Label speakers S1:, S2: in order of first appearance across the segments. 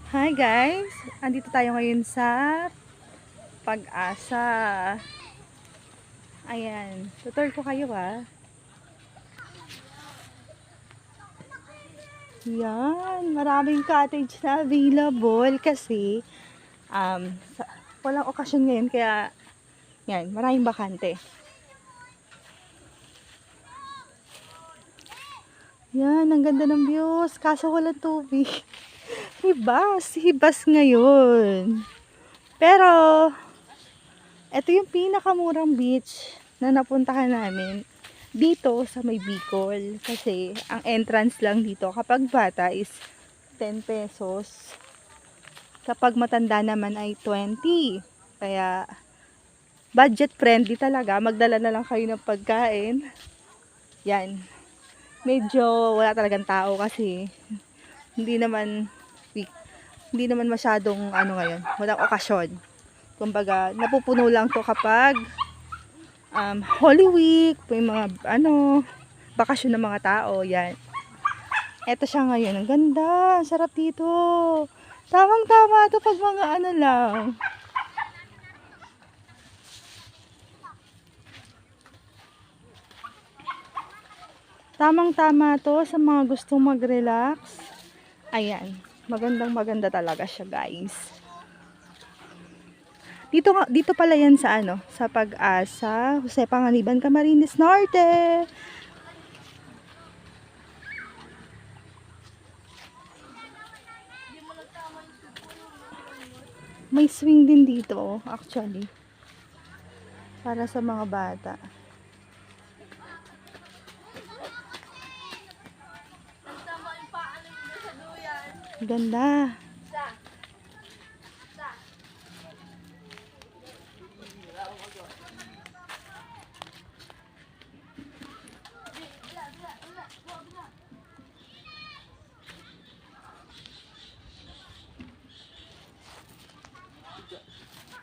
S1: Hi guys! Andito tayo ngayon sa Pag-asa. Ayan. Tutor ko kayo Yan. Maraming cottage na available kasi walang okasyon ngayon kaya yan. Maraming bakante. Yan. Ang ganda ng views. Kaso walang tubig. Hibas ngayon. Pero ito yung pinakamurang beach na napuntahan namin dito sa may Bicol. Kasi ang entrance lang dito kapag bata is 10 pesos. Kapag matanda naman ay 20. Kaya budget friendly talaga. Magdala na lang kayo ng pagkain. Yan. Medyo wala talagang tao kasi hindi naman masyadong ngayon. Walang okasyon. Kumbaga, napupuno lang to kapag Holy Week, yung mga bakasyon ng mga tao, yan. Eto siya ngayon, ang ganda, sarap dito. Tamang-tama to pag mga lang. Tamang-tama to sa mga gustong mag-relax. Ayan, maganda talaga siya, guys. Dito pala yan sa sa Pag-asa, Jose Panganiban, Camarines Norte. May swing din dito, actually. Para sa mga bata. Ganda.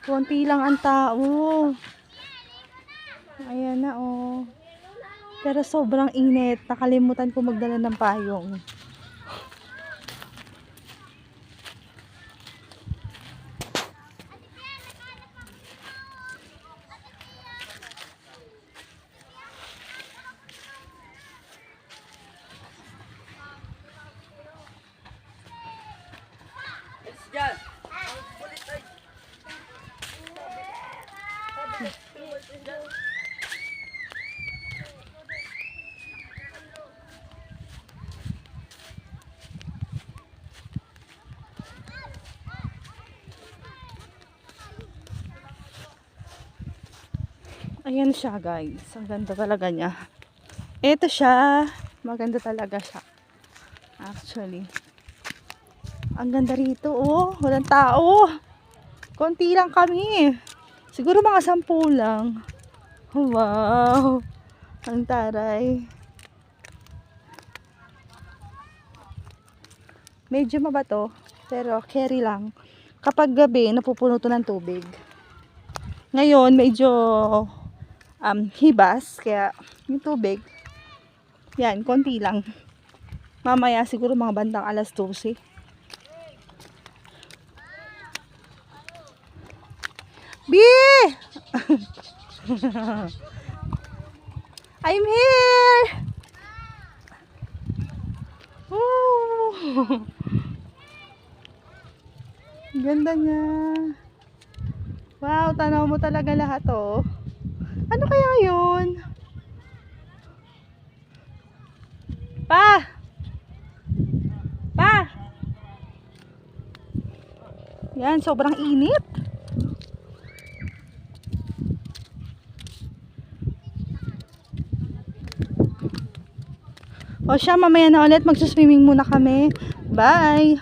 S1: Konti lang ang tao. Ayan na Pero sobrang init. Nakalimutan ko magdala ng payong. Ayan siya, guys. Ang ganda talaga niya. Ito siya. Maganda talaga siya. Actually. Ang ganda rito, walang tao. Konti lang kami. Siguro mga 10 lang. Wow. Ang taray. Medyo mabato. Pero carry lang. Kapag gabi, napupuno to ng tubig. Ngayon, medyo hibas. Kaya, yung tubig, yan, konti lang. Mamaya, siguro mga bandang 12:00. B! I'm here! Woo! Ganda niya. Wow, tanaw mo talaga lahat Ano kaya yun? Pa! Yan, sobrang init. O siya, mamaya na ulit. Magsuswimming muna kami. Bye!